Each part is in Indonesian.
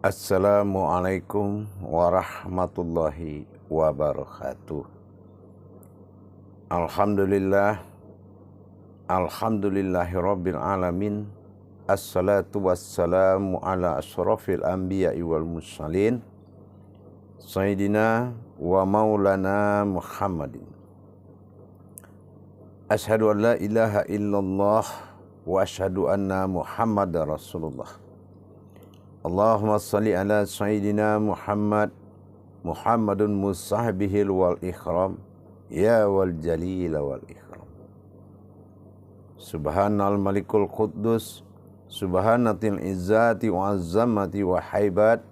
Assalamualaikum warahmatullahi wabarakatuh. Alhamdulillahirabbil alamin. Assalatu wassalamu ala asyrafil anbiya'i wal mursalin Sayyidina wa maulana Muhammadin. Asyhadu an la ilaha illallah wa asyhadu anna Muhammadar Rasulullah. Allahumma salli ala Sayyidina Muhammadun musahbihil wal ikhram ya wal jalila wal ikhram. Subhanal malikul quddus subhanatil izzati wa azzamati wa haibat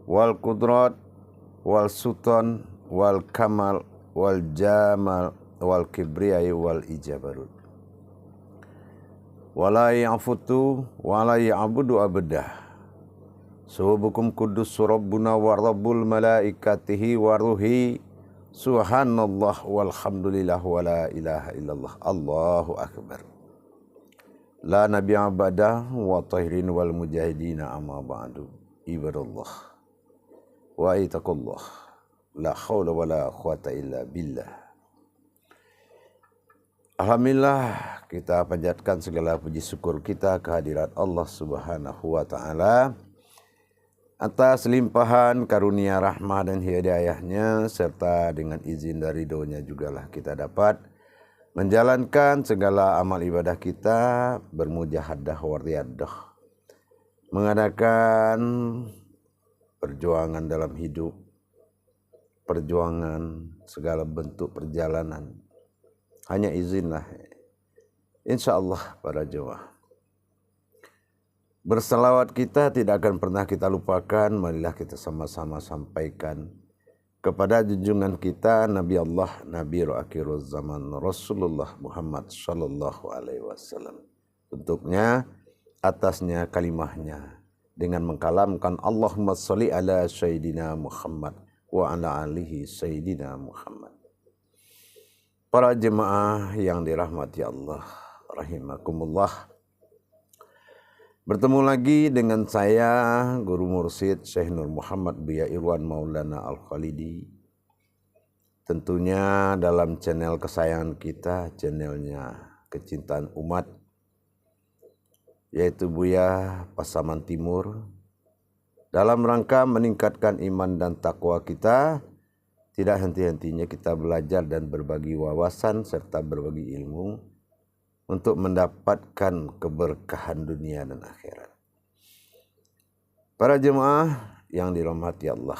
wal qudrat wal sultan wal kamal wal jamal wal kibriyai wal ijabarut. Wala ya'futu wala ya'budu abadah. Subukum kudus rabbuna wa rabbul malaikatihi wa ruhi subhanallah walhamdulillah wa la ilaha illallah Allahu akbar. La nabiyya ba'da wa tahirin wal mujahidina amma ba'du. Ibadallah wa itakullah la hawla wa la quwata illa billah. Alhamdulillah, kita panjatkan segala puji syukur kita kehadirat Allah Subhanahu wa taala atas limpahan karunia rahmah dan hidayahnya, serta dengan izin dari ridhonya jugalah kita dapat menjalankan segala amal ibadah kita, bermujahadah wariyadah, mengadakan perjuangan dalam hidup, perjuangan segala bentuk perjalanan. Hanya izinlah, insyaallah para jemaah. Berselawat kita tidak akan pernah kita lupakan, marilah kita sama-sama sampaikan kepada junjungan kita Nabi Allah, Nabi akhirul zaman Rasulullah Muhammad sallallahu alaihi wasallam. Untuknya, atasnya kalimahnya dengan mengkalamkan Allahumma sholli ala Sayyidina Muhammad wa ala alihi Sayyidina Muhammad. Para jemaah yang dirahmati Allah rahimakumullah. Bertemu lagi dengan saya, Guru Mursyid Syekh Nur Muhammad Buya Irwan Maulana Al-Khalidi. Tentunya dalam channel kesayangan kita, channelnya Kecintaan Umat, yaitu Buya Pasaman Timur. Dalam rangka meningkatkan iman dan takwa kita, tidak henti-hentinya kita belajar dan berbagi wawasan serta berbagi ilmu untuk mendapatkan keberkahan dunia dan akhirat. Para jemaah yang dirahmati Allah,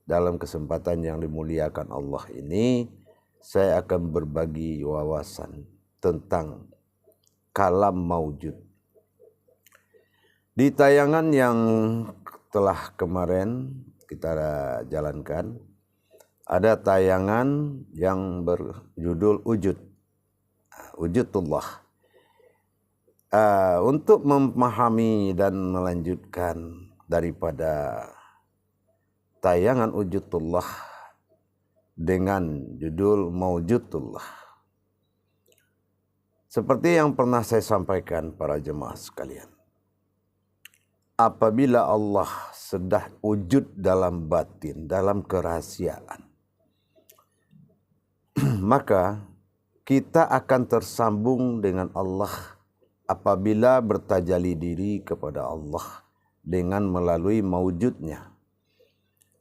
dalam kesempatan yang dimuliakan Allah ini, saya akan berbagi wawasan tentang kalam maujud. Di tayangan yang telah kemarin kita jalankan, ada tayangan yang berjudul Wujudullah. Untuk memahami dan melanjutkan daripada tayangan Wujudullah dengan judul Maujudullah, seperti yang pernah saya sampaikan para jemaah sekalian, apabila Allah sudah wujud dalam batin, dalam kerahasiaan, maka kita akan tersambung dengan Allah apabila bertajalli diri kepada Allah dengan melalui maujudnya.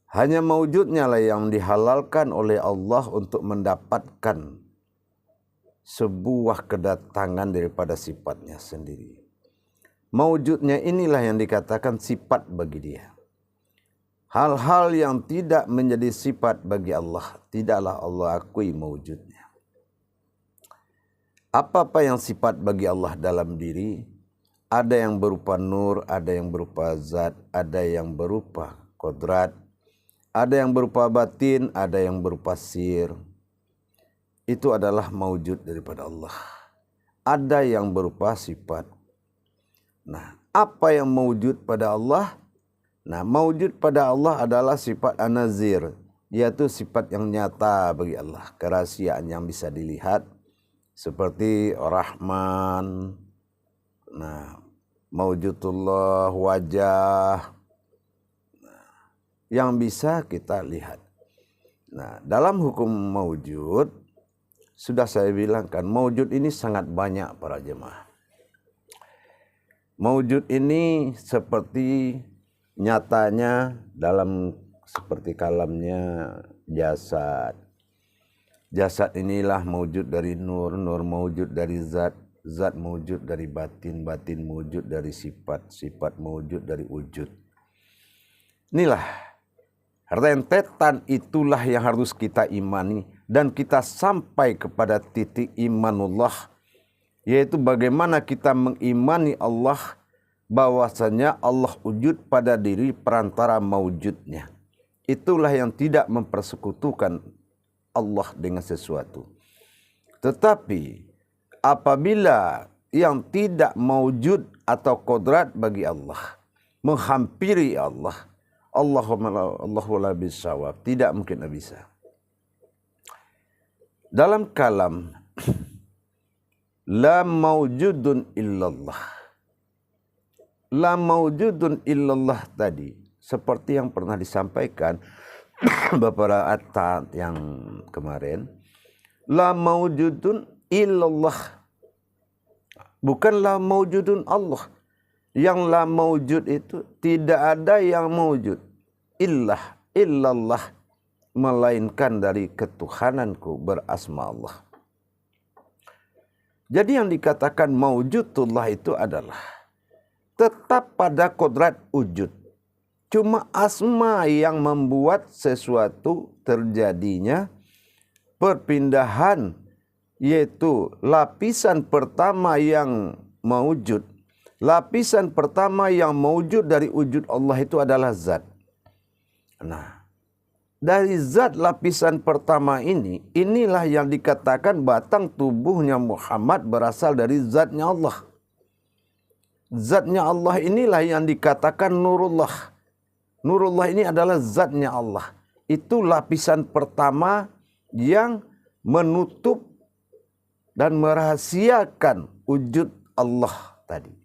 Hanya maujudnya lah yang dihalalkan oleh Allah untuk mendapatkan sebuah kedatangan daripada sifatnya sendiri. Maujudnya inilah yang dikatakan sifat bagi dia. Hal-hal yang tidak menjadi sifat bagi Allah, tidaklah Allah akui maujudnya. Apa-apa yang sifat bagi Allah dalam diri, ada yang berupa nur, ada yang berupa zat, ada yang berupa kodrat, ada yang berupa batin, ada yang berupa sir. Itu adalah maujud daripada Allah. Ada yang berupa sifat. Nah, apa yang maujud pada Allah? Nah, maujud pada Allah adalah sifat an-nazir, yaitu sifat yang nyata bagi Allah, kerahasiaan yang bisa dilihat, seperti Rahman, nah, maujudullah, wajah, yang bisa kita lihat. Nah, dalam hukum maujud, sudah saya bilang kan, maujud ini sangat banyak para jemaah. Maujud ini seperti nyatanya dalam seperti kalamnya jasad. Jasad inilah maujud dari nur, nur maujud dari zat, zat maujud dari batin, batin maujud dari sifat, sifat maujud dari wujud. Inilah rentetan itulah yang harus kita imani dan kita sampai kepada titik imanullah, yaitu bagaimana kita mengimani Allah bahwasanya Allah wujud pada diri perantara maujudnya. Itulah yang tidak mempersekutukan Allah dengan sesuatu. Tetapi apabila yang tidak maujud atau kodrat bagi Allah menghampiri Allah, Allahu la bisawab, tidak mungkin bisa. Dalam kalam la maujudun illallah, la maujudun illallah tadi seperti yang pernah disampaikan beberapa atat yang kemarin, la maujudun illallah, bukan la maujudun Allah. Yang la maujud itu tidak ada yang maujud illallah, melainkan dari ketuhananku berasma Allah. Jadi yang dikatakan maujudullah itu adalah tetap pada kodrat wujud. Cuma asma yang membuat sesuatu terjadinya perpindahan, yaitu lapisan pertama yang maujud. Lapisan pertama yang maujud dari wujud Allah itu adalah zat. Nah, dari zat lapisan pertama ini, inilah yang dikatakan batang tubuhnya Muhammad berasal dari zatnya Allah. Zatnya Allah inilah yang dikatakan nurullah. Nurullah ini adalah zatnya Allah. Itu lapisan pertama yang menutup dan merahasiakan wujud Allah tadi.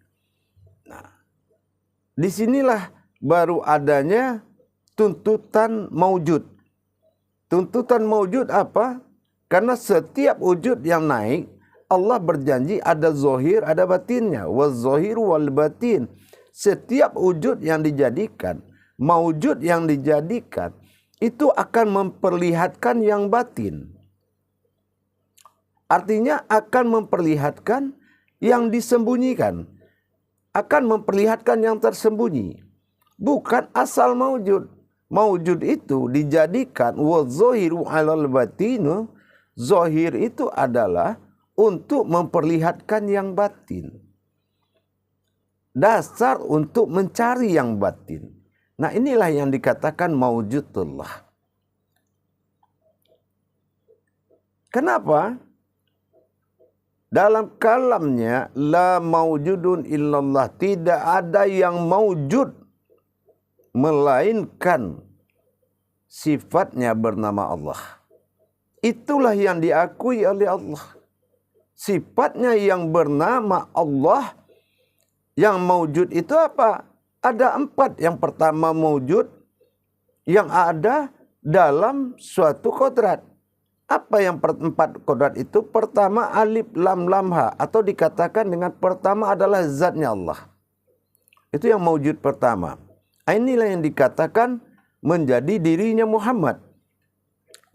Disinilah baru adanya tuntutan maujud. Tuntutan maujud apa? Karena setiap wujud yang naik, Allah berjanji ada zohir, ada batinnya. Waz-zohiru wal batin. Setiap wujud yang dijadikan, maujud yang dijadikan, itu akan memperlihatkan yang batin. Artinya akan memperlihatkan yang disembunyikan. Akan memperlihatkan yang tersembunyi. Bukan asal maujud. Maujud itu dijadikan wa-zohiru alal batinu. Zohir itu adalah untuk memperlihatkan yang batin. Dasar untuk mencari yang batin. Nah, inilah yang dikatakan maujudullah. Kenapa? Dalam kalamnya la maujudun illallah, tidak ada yang maujud melainkan sifatnya bernama Allah. Itulah yang diakui oleh Allah. Sifatnya yang bernama Allah, yang maujud itu apa? Ada 4. Yang pertama maujud yang ada dalam suatu kodrat. Apa yang 4 kodrat itu? Pertama alif lam lam ha, atau dikatakan dengan pertama adalah zatnya Allah. Itu yang maujud pertama. Inilah yang dikatakan menjadi dirinya Muhammad.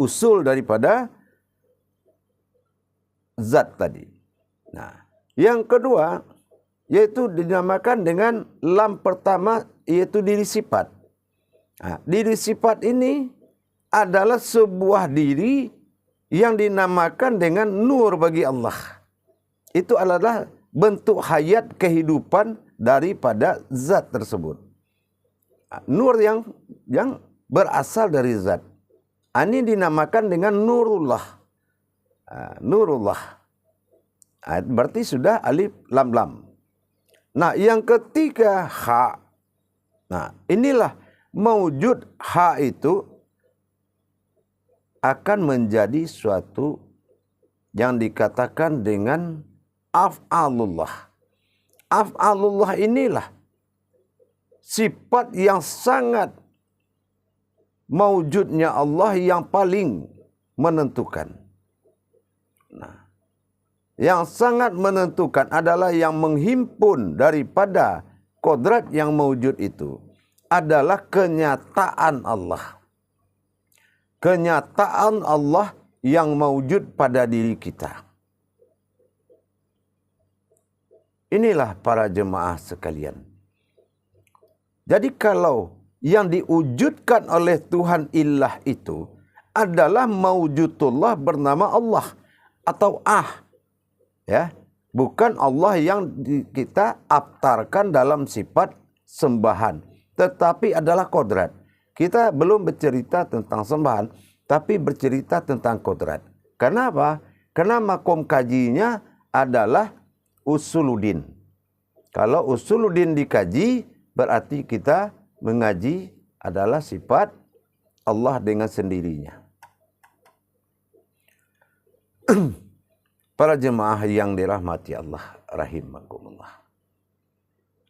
Usul daripada zat tadi. Nah, yang kedua yaitu dinamakan dengan lam pertama, yaitu diri sifat. Nah, diri sifat ini adalah sebuah diri yang dinamakan dengan nur bagi Allah. Itu adalah bentuk hayat kehidupan daripada zat tersebut. Nur yang berasal dari zat. Ini dinamakan dengan nurullah. Nurullah. Berarti sudah alif lam lam. Nah, yang ketiga ha. Nah, inilah maujud ha itu akan menjadi suatu yang dikatakan dengan af'alullah. Af'alullah inilah sifat yang sangat maujudnya Allah yang paling menentukan. Nah, yang sangat menentukan adalah yang menghimpun daripada kodrat yang maujud itu adalah kenyataan Allah. Kenyataan Allah yang maujud pada diri kita. Inilah para jemaah sekalian. Jadi kalau yang diwujudkan oleh Tuhan ilah itu adalah maujudullah bernama Allah atau ya, bukan Allah yang kita abtarkan dalam sifat sembahan, tetapi adalah kodrat. Kita belum bercerita tentang sembahan, tapi bercerita tentang kodrat. Kenapa? Karena makom kajinya adalah usuluddin. Kalau usuluddin dikaji, berarti kita mengaji adalah sifat Allah dengan sendirinya. Para jemaah yang dirahmati Allah rahimakumullah.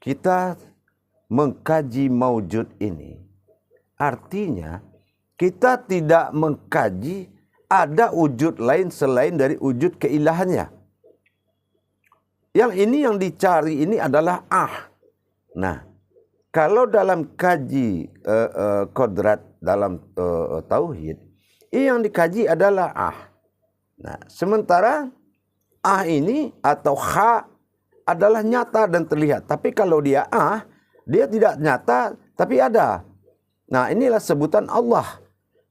Kita mengkaji maujud ini artinya kita tidak mengkaji ada wujud lain selain dari wujud keilahannya. Yang ini yang dicari ini adalah Nah, kalau dalam kaji kodrat dalam tauhid, yang dikaji adalah Nah, sementara ini atau adalah nyata dan terlihat. Tapi kalau dia dia tidak nyata tapi ada. Nah, inilah sebutan Allah.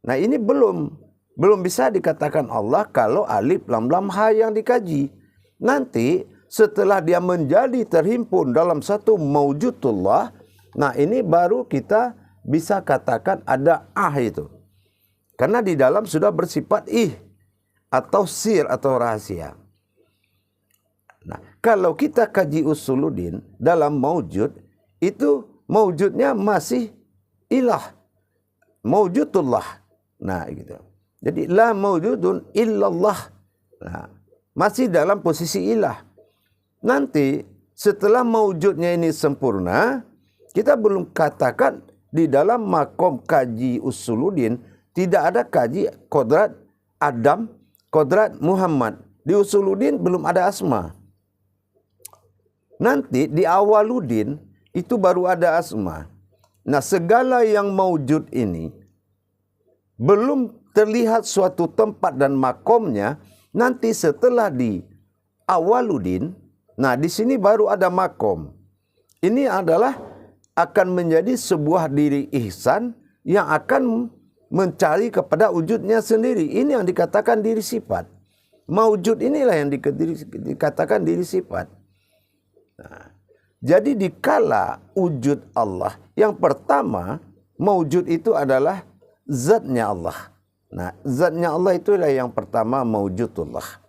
Nah, ini belum bisa dikatakan Allah kalau alif lam lam ha yang dikaji. Nanti setelah dia menjadi terhimpun dalam satu maujudullah, nah ini baru kita bisa katakan ada itu. Karena di dalam sudah bersifat atau sir atau rahasia. Nah, kalau kita kaji usuluddin dalam maujud, itu maujudnya masih ilah, maujudullah. Nah, gitu. Jadi la maujudun illallah. Nah, masih dalam posisi ilah. Nanti setelah maujudnya ini sempurna, kita belum katakan di dalam makom kaji usuluddin tidak ada kaji kodrat Adam, kodrat Muhammad. Di usuluddin belum ada asma. Nanti di awaluddin itu baru ada asma. Nah, segala yang maujud ini belum terlihat suatu tempat dan makomnya. Nanti setelah di awaluddin, nah di sini baru ada makom. Ini adalah akan menjadi sebuah diri ihsan yang akan mencari kepada wujudnya sendiri. Ini yang dikatakan diri sifat. Maujud inilah yang dikatakan diri sifat. Nah, jadi dikala wujud Allah, yang pertama maujud itu adalah zatnya Allah. Nah, zatnya Allah itulah yang pertama maujudullah.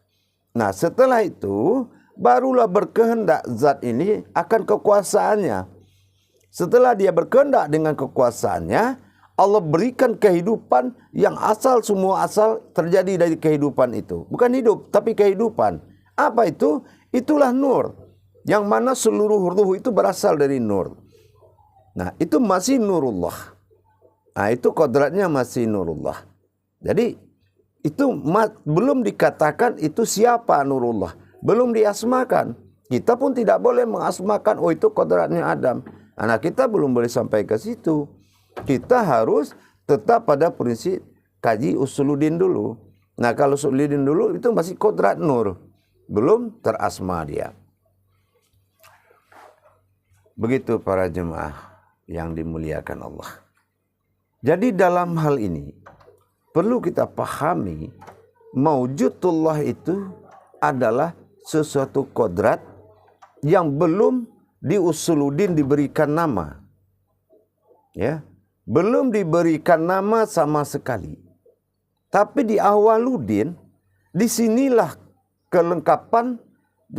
Nah, setelah itu barulah berkehendak zat ini akan kekuasaannya. Setelah dia berkehendak dengan kekuasaannya, Allah berikan kehidupan yang semua asal terjadi dari kehidupan itu. Bukan hidup, tapi kehidupan. Apa itu? Itulah nur. Yang mana seluruh ruh itu berasal dari nur. Nah, itu masih nurullah. Nah, itu kodratnya masih nurullah. Jadi, itu belum dikatakan itu siapa nurullah. Belum diasmakan. Kita pun tidak boleh mengasmakan, itu kodratnya Adam. Nah, kita belum boleh sampai ke situ. Kita harus tetap pada prinsip kaji usuluddin dulu. Nah, kalau usuluddin dulu itu masih kodrat nur. Belum terasma dia. Begitu para jemaah yang dimuliakan Allah. Jadi dalam hal ini perlu kita pahami maujudullah itu adalah sesuatu kodrat yang belum di usuluddin diberikan nama. Ya, belum diberikan nama sama sekali. Tapi di awaluddin, disinilah kelengkapan,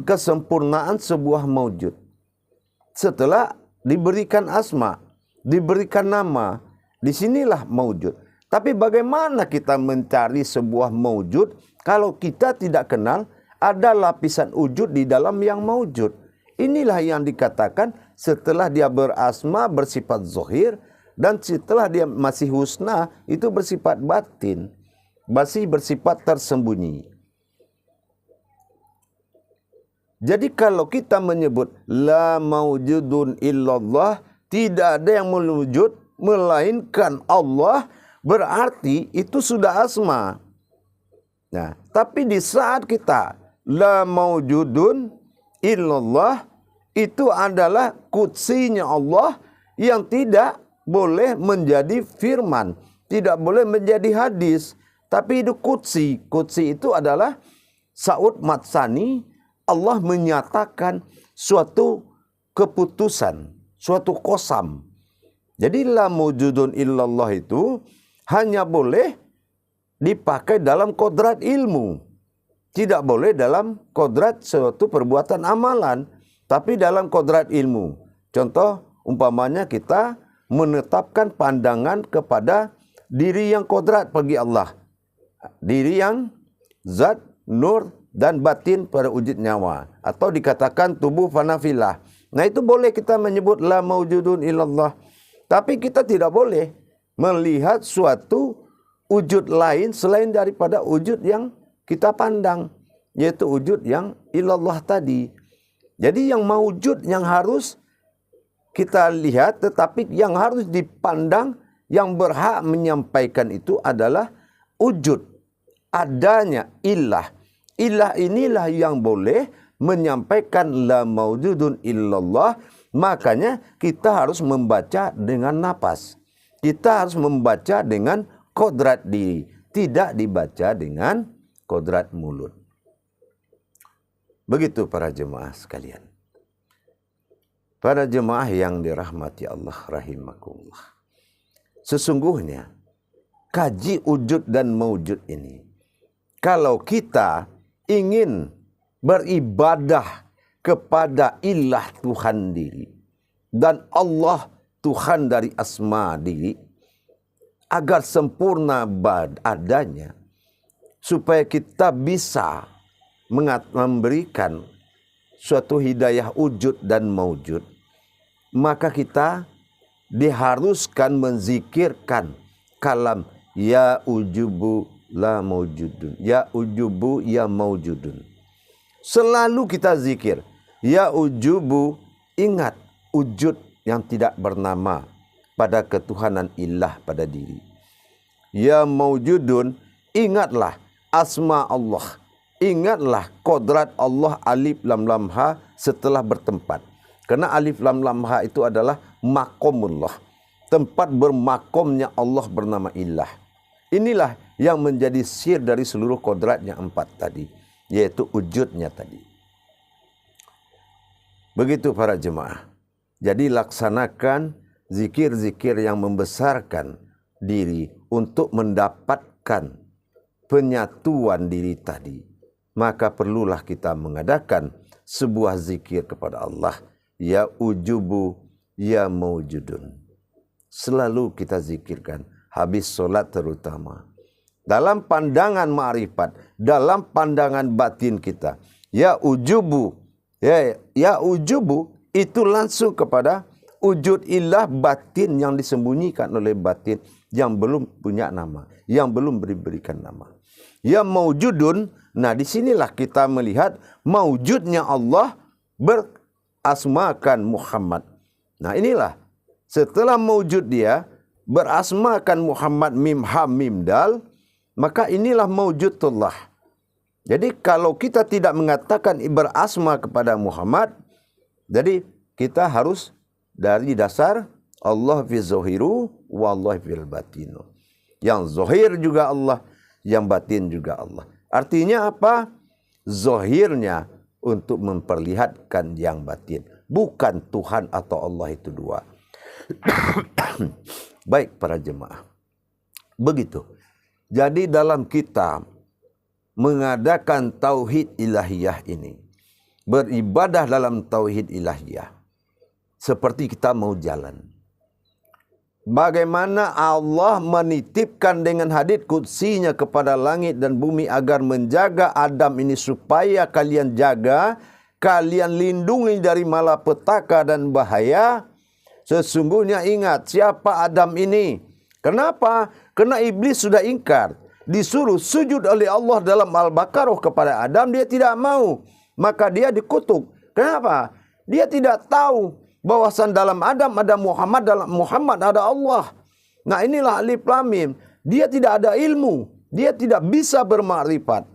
kesempurnaan sebuah maujud. Setelah diberikan asma, diberikan nama, disinilah maujud. Tapi bagaimana kita mencari sebuah maujud kalau kita tidak kenal ada lapisan wujud di dalam yang maujud? Inilah yang dikatakan setelah dia berasma, bersifat zahir, Dan setelah dia masih husna, itu bersifat batin, masih bersifat tersembunyi. Jadi kalau kita menyebut la maujudun illallah, tidak ada yang mewujud melainkan Allah, berarti itu sudah asma. Nah, tapi di saat kita la maujudun illallah, itu adalah kutsinya Allah yang tidak boleh menjadi firman, tidak boleh menjadi hadis, tapi itu kutsi. Kutsi itu adalah Saud Matsani, Allah menyatakan suatu keputusan, suatu qasam. Jadi la mawjudun illallah itu hanya boleh dipakai dalam kodrat ilmu, tidak boleh dalam kodrat suatu perbuatan amalan, tapi dalam kodrat ilmu. Contoh umpamanya kita menetapkan pandangan kepada diri yang kodrat bagi Allah, diri yang zat, nur, dan batin pada wujud nyawa, atau dikatakan tubuh fanafilah. Nah, itu boleh kita menyebut la maujudun illallah. Tapi kita tidak boleh melihat suatu wujud lain selain daripada wujud yang kita pandang, yaitu wujud yang illallah tadi. Jadi yang maujud yang harus kita lihat, tetapi yang harus dipandang, yang berhak menyampaikan itu adalah wujud, adanya ilah. Ilah inilah yang boleh menyampaikan la maujudun illallah. Makanya kita harus membaca dengan napas. Kita harus membaca dengan kodrat diri, tidak dibaca dengan kodrat mulut. Begitu para jemaah sekalian. Para jemaah yang dirahmati Allah rahimakumullah. Sesungguhnya kaji wujud dan maujud ini, kalau kita ingin beribadah kepada ilah Tuhan diri dan Allah Tuhan dari asma diri, agar sempurna adanya, supaya kita bisa memberikan suatu hidayah wujud dan maujud, maka kita diharuskan menzikirkan kalam ya ujubu la maujudun, ya ujubu ya maujudun. Selalu kita zikir ya ujubu, ingat wujud yang tidak bernama pada ketuhanan ilah pada diri. Ya maujudun, ingatlah asma Allah, ingatlah kodrat Allah alif lam lam ha setelah bertempat. Karena alif lam lam ha itu adalah makomullah, tempat bermakomnya Allah bernama ilah. Inilah yang menjadi sir dari seluruh kodratnya 4 tadi, yaitu wujudnya tadi. Begitu para jemaah. Jadi laksanakan zikir-zikir yang membesarkan diri untuk mendapatkan penyatuan diri tadi. Maka perlulah kita mengadakan sebuah zikir kepada Allah. Ya ujubu, ya maujudun. Selalu kita zikirkan, habis solat terutama. Dalam pandangan ma'rifat, dalam pandangan batin kita. Ya ujubu, ya ujubu, itu langsung kepada wujud ilah batin yang disembunyikan oleh batin, yang belum punya nama, yang belum diberikan nama. Ya maujudun, nah disinilah kita melihat maujudnya Allah berasmakan Muhammad. Nah inilah, setelah maujud dia berasmakan Muhammad mim ha mim dal, maka inilah maujudullah. Jadi kalau kita tidak mengatakan berasma kepada Muhammad, jadi kita harus dari dasar Allah fi zohiru wa Allah fil batinu. Yang zohir juga Allah, yang batin juga Allah. Artinya apa? Zohirnya untuk memperlihatkan yang batin. Bukan Tuhan atau Allah itu dua. Baik para jemaah. Begitu. Jadi dalam kita mengadakan tauhid ilahiyah ini, beribadah dalam tauhid ilahiyah, seperti kita mau jalan. Bagaimana Allah menitipkan dengan hadits qudsinya kepada langit dan bumi agar menjaga Adam ini, supaya kalian jaga, kalian lindungi dari malapetaka dan bahaya. Sesungguhnya ingat siapa Adam ini. Kenapa? Karena iblis sudah ingkar. Disuruh sujud oleh Allah dalam Al-Baqarah kepada Adam, dia tidak mau. Maka dia dikutuk. Kenapa? Dia tidak tahu bahwasan dalam Adam ada Muhammad, dalam Muhammad ada Allah. Nah inilah alif lam mim. Dia tidak ada ilmu. Dia tidak bisa bermakrifat.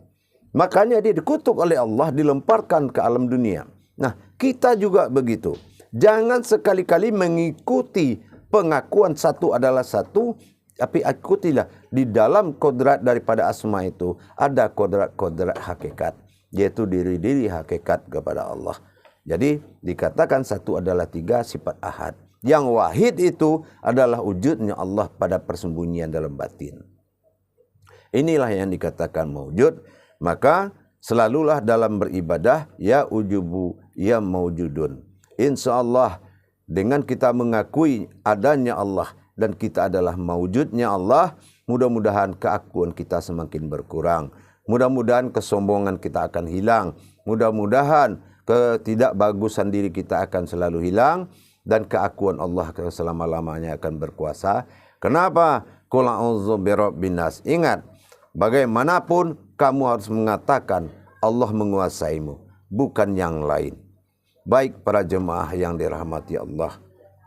Makanya dia dikutuk oleh Allah, dilemparkan ke alam dunia. Nah kita juga begitu. Jangan sekali-kali mengikuti pengakuan satu adalah satu, tapi ikutilah di dalam kodrat daripada asma itu ada kodrat-kodrat hakikat, yaitu diri-diri hakikat kepada Allah. Jadi dikatakan satu adalah tiga sifat ahad. Yang wahid itu adalah wujudnya Allah pada persembunyian dalam batin. Inilah yang dikatakan mawjud. Maka selalulah dalam beribadah ya ujubu ya mawjudun. Insya Allah dengan kita mengakui adanya Allah dan kita adalah mawujudnya Allah, mudah-mudahan keakuan kita semakin berkurang. Mudah-mudahan kesombongan kita akan hilang. Mudah-mudahan ketidakbagusan diri kita akan selalu hilang. Dan keakuan Allah selama-lamanya akan berkuasa. Kenapa? Qul a'udzu birabbin nas. Ingat, bagaimanapun kamu harus mengatakan Allah menguasaimu, bukan yang lain. Baik para jemaah yang dirahmati Allah,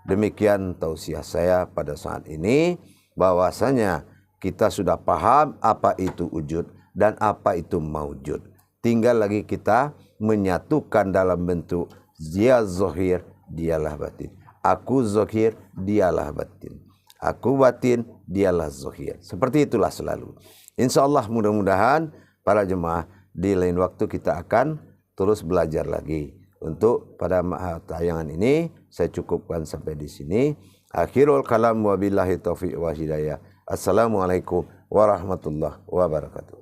demikian tausiah saya pada saat ini, bahwasanya kita sudah paham apa itu wujud dan apa itu maujud. Tinggal lagi kita menyatukan dalam bentuk dia zahir, dialah batin. Aku zahir, dialah batin. Aku batin, dialah zahir. Seperti itulah selalu. Insya Allah mudah-mudahan para jemaah di lain waktu kita akan terus belajar lagi. Untuk pada tayangan ini saya cukupkan sampai di sini. Akhirul kalam wabillahi taufiq wa hidayah. Assalamualaikum warahmatullahi wabarakatuh.